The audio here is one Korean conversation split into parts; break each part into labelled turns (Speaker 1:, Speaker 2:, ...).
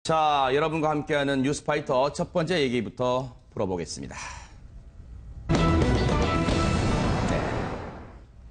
Speaker 1: 자, 여러분과 함께하는 뉴스파이터 첫 번째 얘기부터 풀어보겠습니다. 네.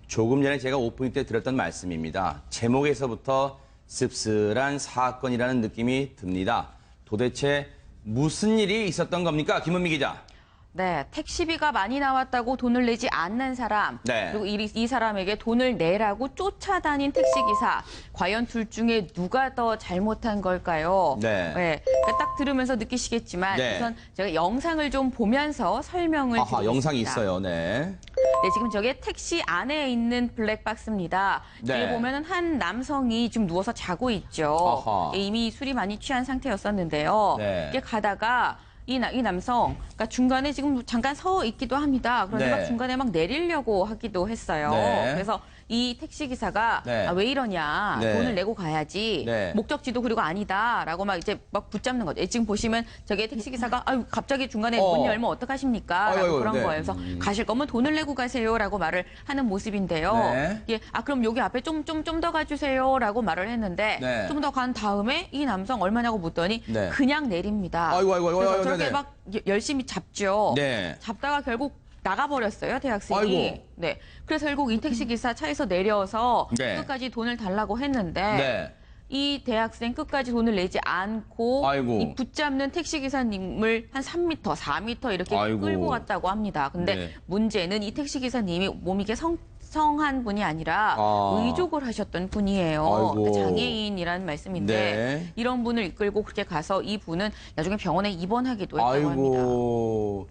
Speaker 1: 조금 전에 제가 오프닝 때 드렸던 말씀입니다. 제목에서부터 씁쓸한 사건이라는 느낌이 듭니다. 도대체 무슨 일이 있었던 겁니까? 김은미 기자.
Speaker 2: 네, 택시비가 많이 나왔다고 돈을 내지 않는 사람,
Speaker 1: 네.
Speaker 2: 그리고 이 사람에게 돈을 내라고 쫓아다닌 택시기사. 과연 둘 중에 누가 더 잘못한 걸까요?
Speaker 1: 네.
Speaker 2: 그러니까 딱 들으면서 느끼시겠지만
Speaker 1: 네.
Speaker 2: 우선 제가 영상을 좀 보면서 설명을 드리겠습니다.
Speaker 1: 영상이 있어요. 네.
Speaker 2: 네, 지금 저게 택시 안에 있는 블랙박스입니다.
Speaker 1: 네.
Speaker 2: 뒤에 보면은 한 남성이 지금 누워서 자고 있죠.
Speaker 1: 아하.
Speaker 2: 이미 술이 많이 취한 상태였었는데요.
Speaker 1: 네.
Speaker 2: 이게 가다가 이 남성, 그러니까 중간에 지금 잠깐 서 있기도 합니다. 그런데
Speaker 1: 네.
Speaker 2: 막 중간에 막 내리려고 하기도 했어요.
Speaker 1: 네.
Speaker 2: 그래서 이 택시기사가
Speaker 1: 네.
Speaker 2: 왜 이러냐,
Speaker 1: 네.
Speaker 2: 돈을 내고 가야지,
Speaker 1: 네.
Speaker 2: 목적지도 그리고 아니다라고 막 이제 막 붙잡는 거죠. 지금 보시면 저게 택시기사가 갑자기 중간에 문 열면 어떡하십니까? 라고
Speaker 1: 아이고,
Speaker 2: 그런
Speaker 1: 네.
Speaker 2: 거예요. 그래서 가실 거면 돈을 내고 가세요라고 말을 하는 모습인데요.
Speaker 1: 네.
Speaker 2: 예, 그럼 여기 앞에 좀 더 가주세요라고 말을 했는데
Speaker 1: 네.
Speaker 2: 좀 더 간 다음에 이 남성 얼마냐고 묻더니
Speaker 1: 네.
Speaker 2: 그냥 내립니다.
Speaker 1: 아이고.
Speaker 2: 그래서 저렇게
Speaker 1: 네네.
Speaker 2: 막 열심히 잡죠.
Speaker 1: 네.
Speaker 2: 잡다가 결국 나가버렸어요, 대학생이.
Speaker 1: 아이고.
Speaker 2: 네. 그래서 결국 이 택시기사 차에서 내려서
Speaker 1: 네.
Speaker 2: 끝까지 돈을 달라고 했는데
Speaker 1: 네.
Speaker 2: 이 대학생 끝까지 돈을 내지 않고
Speaker 1: 아이고.
Speaker 2: 이 붙잡는 택시기사님을 한 3m, 4m 이렇게
Speaker 1: 아이고.
Speaker 2: 끌고 갔다고 합니다. 근데
Speaker 1: 네.
Speaker 2: 문제는 이 택시기사님이 몸이 이게 성한 분이 아니라 의족을 하셨던 분이에요.
Speaker 1: 아이고.
Speaker 2: 그러니까 장애인이라는 말씀인데
Speaker 1: 네.
Speaker 2: 이런 분을 이끌고 그렇게 가서 이 분은 나중에 병원에 입원하기도 했다고 합니다.
Speaker 1: 아이고.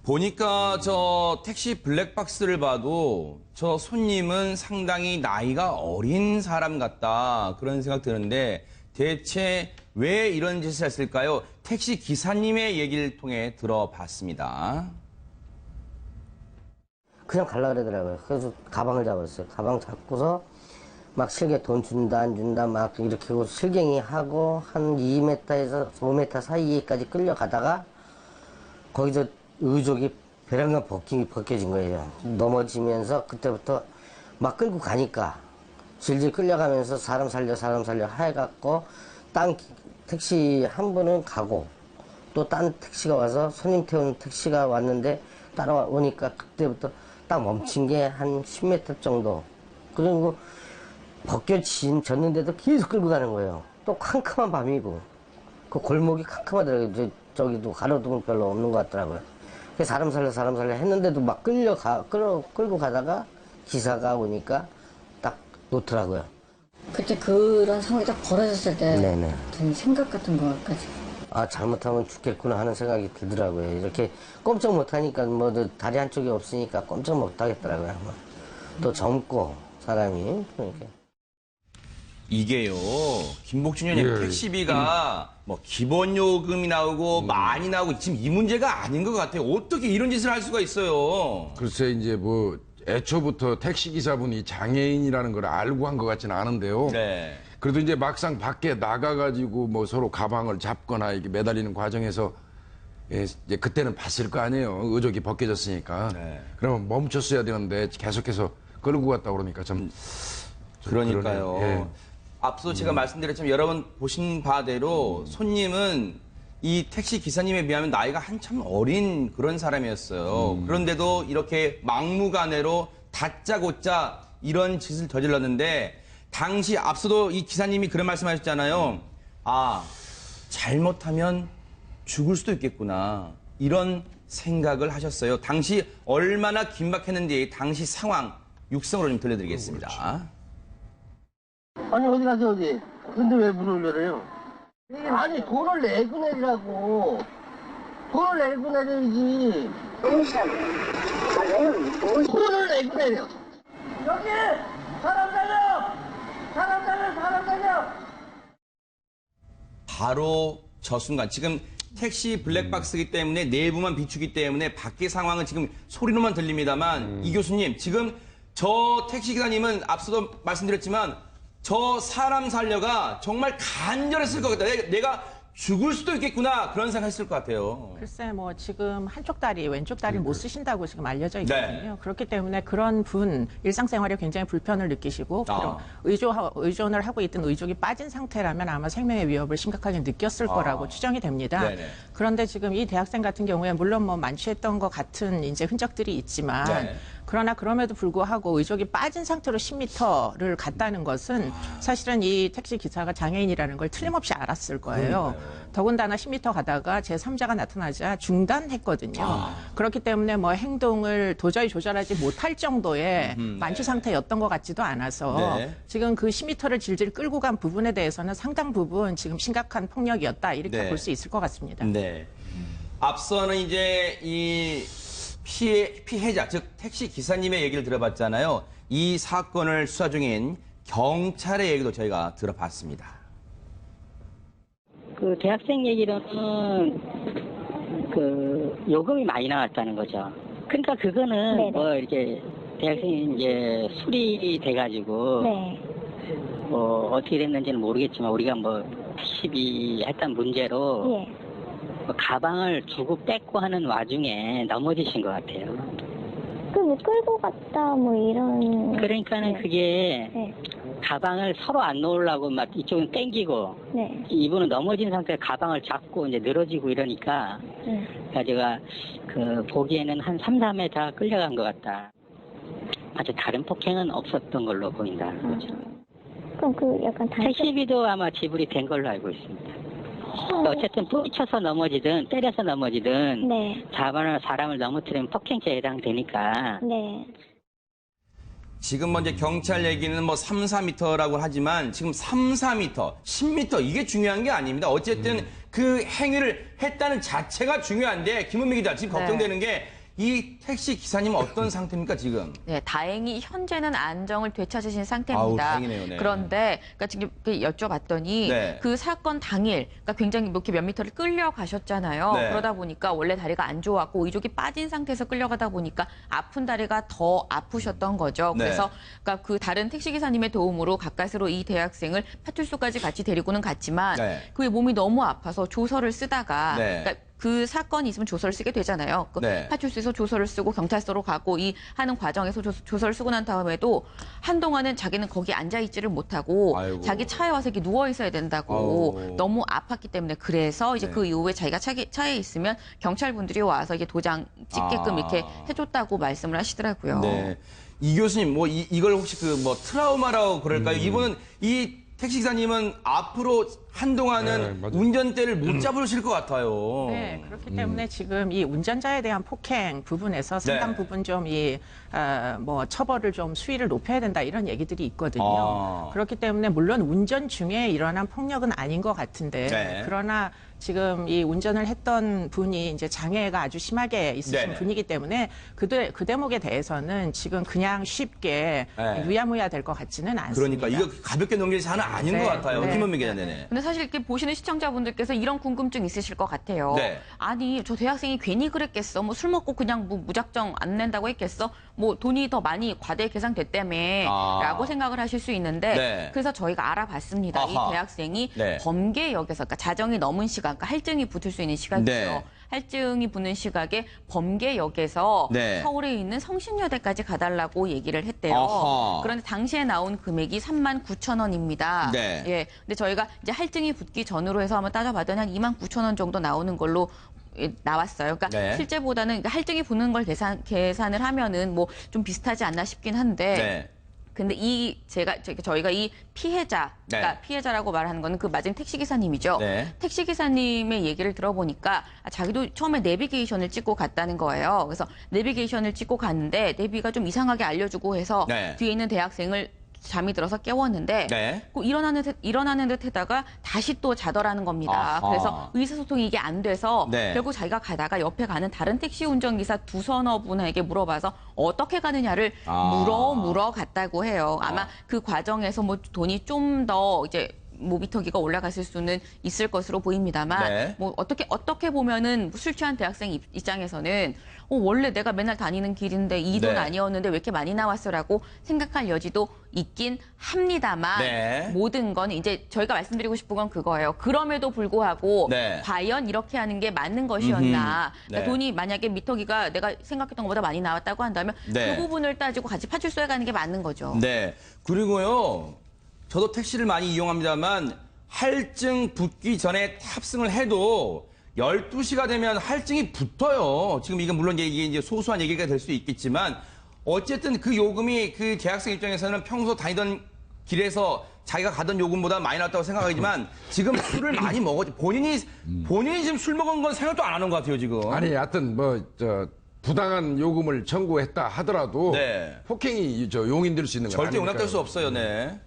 Speaker 1: 보니까 저 택시 블랙박스를 봐도 저 손님은 상당히 나이가 어린 사람 같다 그런 생각 드는데 대체 왜 이런 짓을 했을까요? 택시 기사님의 얘기를 통해 들어봤습니다.
Speaker 3: 그냥 갈라 그러더라고요. 그래서 가방을 잡았어요. 가방 잡고서 막 실개 돈 준다 안 준다 막 이렇게 하고 실갱이 하고 한 2m에서 5m 사이까지 끌려가다가 거기서 의족이 베란가 벗겨진 거예요. 넘어지면서 그때부터 막 끌고 가니까 질질 끌려가면서 사람 살려 해갖고 딴 택시 한 분은 가고 또 딴 택시가 와서 손님 태우는 택시가 왔는데 따라오니까 그때부터 딱 멈춘 게 한 10m 정도. 그리고 벗겨졌는데도 계속 끌고 가는 거예요. 또 캄캄한 밤이고 그 골목이 캄캄하더라고요. 저기도 가로등 별로 없는 것 같더라고요. 그래서 사람 살려 했는데도 막 끌고 가다가 기사가 오니까 딱 놓더라고요.
Speaker 4: 그때 그런 상황이 딱 벌어졌을 때
Speaker 3: 네네.
Speaker 4: 든 생각 같은 거까지.
Speaker 3: 아, 잘못하면 죽겠구나 하는 생각이 들더라고요. 이렇게 꼼짝 못하니까 뭐 다리 한쪽이 없으니까 꼼짝 못하겠더라고요. 또 젊고 사람이 그러니까.
Speaker 1: 이게요, 김복준 의원님 택시비가 뭐 기본 요금이 나오고 많이 나오고 지금 이 문제가 아닌 것 같아요. 어떻게 이런 짓을 할 수가 있어요?
Speaker 5: 글쎄 이제 뭐 애초부터 택시기사분이 장애인이라는 걸 알고 한 것 같지는 않은데요.
Speaker 1: 네.
Speaker 5: 그래도 이제 막상 밖에 나가가지고 뭐 서로 가방을 잡거나 이렇게 매달리는 과정에서 이제 그때는 봤을 거 아니에요. 의족이 벗겨졌으니까.
Speaker 1: 네.
Speaker 5: 그러면 멈췄어야 되는데 계속해서 끌고 갔다 그러니까 좀
Speaker 1: 그러니까요.
Speaker 5: 그러네요. 예.
Speaker 1: 앞서 제가 말씀드렸지만 여러분 보신 바대로 손님은 이 택시 기사님에 비하면 나이가 한참 어린 그런 사람이었어요. 그런데도 이렇게 막무가내로 다짜고짜 이런 짓을 저질렀는데 당시 앞서도 이 기사님이 그런 말씀하셨잖아요. 아, 잘못하면 죽을 수도 있겠구나. 이런 생각을 하셨어요. 당시 얼마나 긴박했는지 당시 상황 육성으로 좀 들려드리겠습니다.
Speaker 6: 아니 어디 가세요 어디? 근데 왜 문을 열어요? 아니 돈을 내고 내리라고. 돈을 내고 내려야지. 돈을 내고 내려. 여기 사람 살려. 사람 살려.
Speaker 1: 바로 저 순간 지금 택시 블랙박스이기 때문에 내부만 비추기 때문에 밖의 상황은 지금 소리로만 들립니다만 이 교수님 지금 저 택시 기사님은 앞서도 말씀드렸지만 저 사람 살려가 정말 간절했을 것 같다. 내가 죽을 수도 있겠구나 그런 생각했을 것 같아요.
Speaker 7: 글쎄 뭐 지금 한쪽 다리 왼쪽 다리 못 쓰신다고 지금 알려져 있거든요.
Speaker 1: 네.
Speaker 7: 그렇기 때문에 그런 분 일상생활에 굉장히 불편을 느끼시고 의존을 하고 있던 의족이 빠진 상태라면 아마 생명의 위협을 심각하게 느꼈을 거라고 추정이 됩니다.
Speaker 1: 네네.
Speaker 7: 그런데 지금 이 대학생 같은 경우에 물론 뭐 만취했던 것 같은 이제 흔적들이 있지만
Speaker 1: 네.
Speaker 7: 그러나 그럼에도 불구하고 의족이 빠진 상태로 10m를 갔다는 것은 사실은 이 택시 기사가 장애인이라는 걸 틀림없이 알았을 거예요. 더군다나 10m 가다가 제3자가 나타나자 중단했거든요. 그렇기 때문에 뭐 행동을 도저히 조절하지 못할 정도의 만취 상태였던 것 같지도 않아서
Speaker 1: 네.
Speaker 7: 지금 그 10m를 질질 끌고 간 부분에 대해서는 상당 부분 지금 심각한 폭력이었다 이렇게
Speaker 1: 네.
Speaker 7: 볼 수 있을 것 같습니다.
Speaker 1: 네. 앞서는 이제 이 피해자, 즉 택시 기사님의 얘기를 들어봤잖아요. 이 사건을 수사 중인 경찰의 얘기도 저희가 들어봤습니다.
Speaker 8: 그 대학생 얘기로는 그 요금이 많이 나왔다는 거죠. 그러니까 그거는
Speaker 9: 네네.
Speaker 8: 뭐 이렇게 대학생이 이제 술이 돼가지고
Speaker 9: 네.
Speaker 8: 뭐 어떻게 됐는지는 모르겠지만 우리가 뭐 택시비 했던 문제로
Speaker 9: 예.
Speaker 8: 뭐 가방을 주고 뺏고 하는 와중에 넘어지신 것 같아요.
Speaker 9: 뭐 끌고 갔다 뭐 이런.
Speaker 8: 그러니까는
Speaker 9: 네.
Speaker 8: 그게
Speaker 9: 네.
Speaker 8: 가방을 서로 안 놓으려고 막 이쪽은 땡기고
Speaker 9: 네.
Speaker 8: 이분은 넘어진 상태에 가방을 잡고 이제 늘어지고 이러니까
Speaker 9: 네.
Speaker 8: 그러니까 제가 그 보기에는 한 3, 4m 끌려간 것 같다. 아주 다른 폭행은 없었던 걸로 보인다. 그렇죠.
Speaker 9: 그럼 그 약간
Speaker 8: 택시비도 아마 지불이 된 걸로 알고 있습니다. 어쨌든 부딪혀서 넘어지든 때려서 넘어지든
Speaker 9: 네.
Speaker 8: 사람을 넘어뜨리면 폭행죄에 해당되니까
Speaker 9: 네.
Speaker 1: 지금 먼저 경찰 얘기는 뭐 3, 4m라고 하지만 지금 3, 4m, 10m 이게 중요한 게 아닙니다. 어쨌든 그 행위를 했다는 자체가 중요한데 김은미 기자 지금 걱정되는 게 이 택시 기사님은 어떤 상태입니까 지금?
Speaker 2: 네, 다행히 현재는 안정을 되찾으신
Speaker 1: 아우,
Speaker 2: 상태입니다.
Speaker 1: 다행이네요, 네.
Speaker 2: 그런데 그러니까 지금 여쭤봤더니
Speaker 1: 네.
Speaker 2: 그 사건 당일 그러니까 굉장히 몇 미터를 끌려가셨잖아요.
Speaker 1: 네.
Speaker 2: 그러다 보니까 원래 다리가 안 좋았고 의족이 빠진 상태에서 끌려가다 보니까 아픈 다리가 더 아프셨던 거죠.
Speaker 1: 네.
Speaker 2: 그래서 그러니까 그 다른 택시 기사님의 도움으로 가까스로 이 대학생을 파출소까지 같이 데리고는 갔지만
Speaker 1: 네.
Speaker 2: 그의 몸이 너무 아파서 조서를 쓰다가
Speaker 1: 네.
Speaker 2: 그러니까 그 사건이 있으면 조서를 쓰게 되잖아요. 그
Speaker 1: 네.
Speaker 2: 파출소에서 조서를 쓰고 경찰서로 가고 이 하는 과정에서 조서를 쓰고 난 다음에도 한동안은 자기는 거기 앉아 있지를 못하고
Speaker 1: 아이고.
Speaker 2: 자기 차에 와서 이렇게 누워 있어야 된다고
Speaker 1: 아우.
Speaker 2: 너무 아팠기 때문에 그래서 이제
Speaker 1: 네.
Speaker 2: 그 이후에 자기가 차에 있으면 경찰분들이 와서 이게 도장 찍게끔 이렇게 해줬다고 말씀을 하시더라고요.
Speaker 1: 네. 이 교수님 뭐 이걸 혹시 그 뭐 트라우마라고 그럴까요? 이분은 이 택시 기사님은 앞으로 한동안은
Speaker 5: 네, 맞아요.
Speaker 1: 운전대를 못 잡으실 것 같아요.
Speaker 7: 네, 그렇기 때문에 지금 이 운전자에 대한 폭행 부분에서 상당
Speaker 1: 네.
Speaker 7: 부분 좀 뭐 처벌을 좀 수위를 높여야 된다 이런 얘기들이 있거든요.
Speaker 1: 아.
Speaker 7: 그렇기 때문에 물론 운전 중에 일어난 폭력은 아닌 것 같은데
Speaker 1: 네.
Speaker 7: 그러나 지금 이 운전을 했던 분이 이제 장애가 아주 심하게 있으신
Speaker 1: 네네.
Speaker 7: 분이기 때문에 그 대목에 대해서는 지금 그냥 쉽게
Speaker 1: 네.
Speaker 7: 유야무야 될 것 같지는 않습니다.
Speaker 1: 그러니까 이거 가볍게 넘길 사안은 아닌
Speaker 7: 네,
Speaker 1: 것 같아요.
Speaker 7: 네.
Speaker 1: 김은미 기자, 네네.
Speaker 2: 근데 사실 이렇게 보시는 시청자분들께서 이런 궁금증 있으실 것 같아요.
Speaker 1: 네.
Speaker 2: 아니, 저 대학생이 괜히 그랬겠어. 뭐 술 먹고 그냥 뭐 무작정 안 낸다고 했겠어. 뭐 돈이 더 많이 과대 계산됐다며 라고 생각을 하실 수 있는데
Speaker 1: 네.
Speaker 2: 그래서 저희가 알아봤습니다.
Speaker 1: 아하.
Speaker 2: 이 대학생이
Speaker 1: 네.
Speaker 2: 범계역에서 그러니까 자정이 넘은 시간, 그러니까 할증이 붙을 수 있는 시각이죠.
Speaker 1: 네.
Speaker 2: 할증이 붙는 시각에 범계역에서
Speaker 1: 네.
Speaker 2: 서울에 있는 성신여대까지 가달라고 얘기를 했대요.
Speaker 1: 아하.
Speaker 2: 그런데 당시에 나온 금액이 39,000원입니다.
Speaker 1: 네.
Speaker 2: 예. 근데 저희가 이제 할증이 붙기 전으로 해서 한번 따져봤더니 한 29,000원 정도 나오는 걸로 나왔어요. 그러니까
Speaker 1: 네.
Speaker 2: 실제보다는 그러니까 할증이 붙는 걸 계산을 하면은 뭐 좀 비슷하지 않나 싶긴 한데.
Speaker 1: 네.
Speaker 2: 근데 저희가 이 피해자,
Speaker 1: 네.
Speaker 2: 그러니까 피해자라고 말하는 거는 그 맞은 택시기사님이죠.
Speaker 1: 네.
Speaker 2: 택시기사님의 얘기를 들어보니까 자기도 처음에 내비게이션을 찍고 갔다는 거예요. 그래서 내비게이션을 찍고 갔는데 내비가 좀 이상하게 알려주고 해서
Speaker 1: 네.
Speaker 2: 뒤에 있는 대학생을 잠이 들어서 깨웠는데
Speaker 1: 네.
Speaker 2: 그 일어나는 듯 하다가 다시 또 자더라는 겁니다.
Speaker 1: 아하.
Speaker 2: 그래서 의사소통이 이게 안 돼서
Speaker 1: 네.
Speaker 2: 결국 자기가 가다가 옆에 가는 다른 택시 운전기사 두서너 분에게 물어봐서 어떻게 가느냐를 물어 갔다고 해요. 아마 그 과정에서 뭐 돈이 좀 더 이제 뭐 미터기가 올라갔을 수는 있을 것으로 보입니다만
Speaker 1: 네.
Speaker 2: 뭐 어떻게 보면은 술 취한 대학생 입장에서는 원래 내가 맨날 다니는 길인데 이 돈
Speaker 1: 네.
Speaker 2: 아니었는데 왜 이렇게 많이 나왔어라고 생각할 여지도 있긴 합니다만
Speaker 1: 네.
Speaker 2: 모든 건 이제 저희가 말씀드리고 싶은 건 그거예요. 그럼에도 불구하고
Speaker 1: 네.
Speaker 2: 과연 이렇게 하는 게 맞는 것이었나.
Speaker 1: 네.
Speaker 2: 돈이 만약에 미터기가 내가 생각했던 것보다 많이 나왔다고 한다면
Speaker 1: 네.
Speaker 2: 그 부분을 따지고 같이 파출소에 가는 게 맞는 거죠.
Speaker 1: 네. 그리고요, 저도 택시를 많이 이용합니다만, 할증 붙기 전에 탑승을 해도 12시가 되면 할증이 붙어요. 지금 이건 물론 이게 이제 소소한 얘기가 될 수 있겠지만, 어쨌든 그 요금이 그 대학생 입장에서는 평소 다니던 길에서 자기가 가던 요금보다 많이 나왔다고 생각하지만, 지금 술을 많이 먹었지. 본인이 지금 술 먹은 건 생각도 안 하는 것 같아요, 지금.
Speaker 5: 아니, 하여튼 부당한 요금을 청구했다 하더라도
Speaker 1: 네.
Speaker 5: 폭행이 용인될 수 있는 건
Speaker 1: 절대
Speaker 5: 아니니까요.
Speaker 1: 용납될 수 없어요, 네.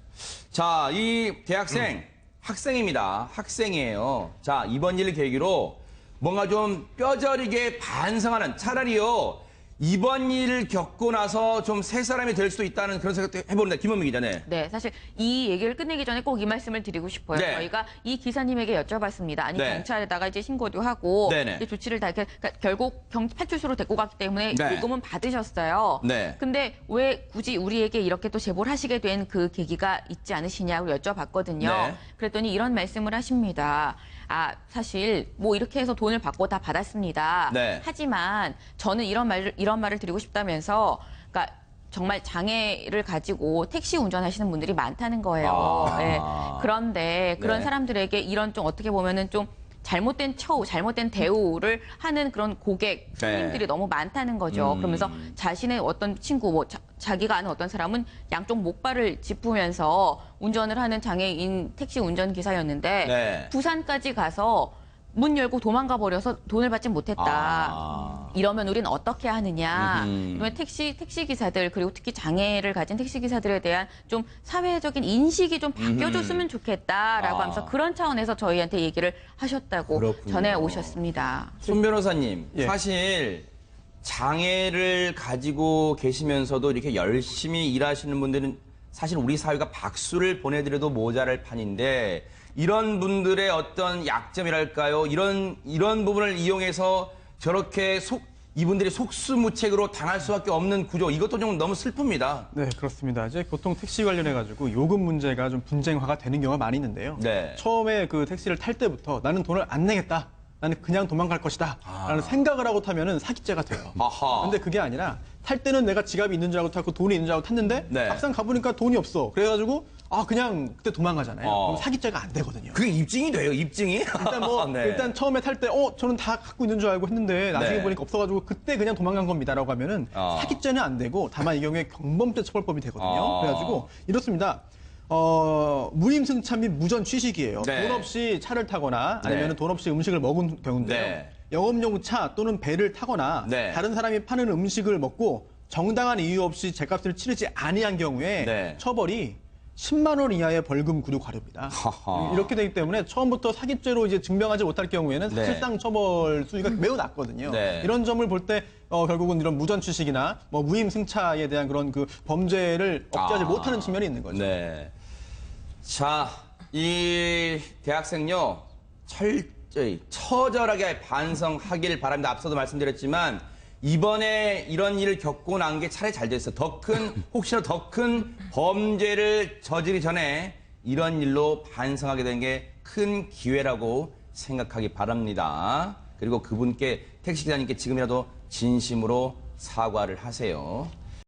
Speaker 1: 자, 이 대학생, 학생입니다. 학생이에요. 자, 이번 일을 계기로 뭔가 좀 뼈저리게 반성하는, 차라리요, 이번 일을 겪고 나서 좀 새 사람이 될 수도 있다는 그런 생각도 해봅니다. 김원민 기자네.
Speaker 2: 네, 사실 이 얘기를 끝내기 전에 꼭 이 말씀을 드리고 싶어요.
Speaker 1: 네.
Speaker 2: 저희가 이 기사님에게 여쭤봤습니다. 아니
Speaker 1: 네.
Speaker 2: 경찰에다가 이제 신고도 하고
Speaker 1: 네네.
Speaker 2: 이제 조치를 다 그러니까 결국 파출소로 데리고 갔기 때문에
Speaker 1: 네.
Speaker 2: 요금은 받으셨어요.
Speaker 1: 네.
Speaker 2: 근데 왜 굳이 우리에게 이렇게 또 제보를 하시게 된 그 계기가 있지 않으시냐고 여쭤봤거든요.
Speaker 1: 네.
Speaker 2: 그랬더니 이런 말씀을 하십니다. 사실 뭐 이렇게 해서 돈을 받고 다 받았습니다.
Speaker 1: 네.
Speaker 2: 하지만 저는 이런 말을 드리고 싶다면서, 그러니까 정말 장애를 가지고 택시 운전하시는 분들이 많다는 거예요. 예. 그런데 그런
Speaker 1: 네.
Speaker 2: 사람들에게 이런 좀 어떻게 보면은 좀 잘못된 잘못된 대우를 하는 그런 고객, 손님들이
Speaker 1: 네.
Speaker 2: 너무 많다는 거죠. 그러면서 자신의 어떤 친구, 뭐 자기가 아는 어떤 사람은 양쪽 목발을 짚으면서 운전을 하는 장애인 택시 운전기사였는데
Speaker 1: 네.
Speaker 2: 부산까지 가서 문 열고 도망가 버려서 돈을 받지 못했다. 이러면 우린 어떻게 하느냐. 그러면 택시 기사들 그리고 특히 장애를 가진 택시 기사들에 대한 좀 사회적인 인식이 좀 바뀌어줬으면 좋겠다라고 하면서 그런 차원에서 저희한테 얘기를 하셨다고
Speaker 1: 그렇군요.
Speaker 2: 전해 오셨습니다.
Speaker 1: 손 변호사님,
Speaker 10: 예.
Speaker 1: 사실 장애를 가지고 계시면서도 이렇게 열심히 일하시는 분들은 사실 우리 사회가 박수를 보내드려도 모자랄 판인데, 이런 분들의 어떤 약점이랄까요? 이런 부분을 이용해서 저렇게 이분들이 속수무책으로 당할 수밖에 없는 구조, 이것도 좀 너무 슬픕니다.
Speaker 10: 네, 그렇습니다. 이제 보통 택시 관련해가지고 요금 문제가 좀 분쟁화가 되는 경우가 많이 있는데요.
Speaker 1: 네.
Speaker 10: 처음에 그 택시를 탈 때부터 나는 돈을 안 내겠다. 나는 그냥 도망갈 것이다. 라는 생각을 하고 타면은 사기죄가 돼요.
Speaker 1: 아하.
Speaker 10: 근데 그게 아니라 탈 때는 내가 지갑이 있는 줄 알고 탔고 돈이 있는 줄 알고 탔는데
Speaker 1: 네.
Speaker 10: 막상 가보니까 돈이 없어. 그래가지고 그냥 그때 도망가잖아요. 그럼 사기죄가 안 되거든요.
Speaker 1: 그게 입증이 돼요, 입증이?
Speaker 10: 일단
Speaker 1: 네.
Speaker 10: 일단 처음에 탈 때 저는 다 갖고 있는 줄 알고 했는데 나중에
Speaker 1: 네.
Speaker 10: 보니까 없어가지고 그때 그냥 도망간 겁니다라고 하면은 사기죄는 안 되고 다만 이 경우에 경범죄 처벌법이 되거든요. 그래가지고 이렇습니다. 무임승차 및 무전 취식이에요.
Speaker 1: 네.
Speaker 10: 돈 없이 차를 타거나 아니면
Speaker 1: 네.
Speaker 10: 돈 없이 음식을 먹은 경우인데요.
Speaker 1: 네.
Speaker 10: 영업용 차 또는 배를 타거나
Speaker 1: 네.
Speaker 10: 다른 사람이 파는 음식을 먹고 정당한 이유 없이 제값을 치르지 아니한 경우에
Speaker 1: 네.
Speaker 10: 처벌이 10만 원 이하의 벌금 구류 과료입니다.
Speaker 1: 하하.
Speaker 10: 이렇게 되기 때문에 처음부터 사기죄로 이제 증명하지 못할 경우에는
Speaker 1: 네.
Speaker 10: 사실상 처벌 수위가 매우 낮거든요.
Speaker 1: 네.
Speaker 10: 이런 점을 볼 때 결국은 이런 무전 취식이나 뭐 무임 승차에 대한 그런 그 범죄를 억제하지 못하는 측면이 있는 거죠.
Speaker 1: 네. 자, 이 대학생요, 철저히, 처절하게 반성하길 바랍니다. 앞서도 말씀드렸지만, 이번에 이런 일을 겪고 난 게 차라리 잘 됐어요. 혹시나 더 큰 범죄를 저지르기 전에 이런 일로 반성하게 된 게 큰 기회라고 생각하기 바랍니다. 그리고 그분께, 택시기사님께 지금이라도 진심으로 사과를 하세요.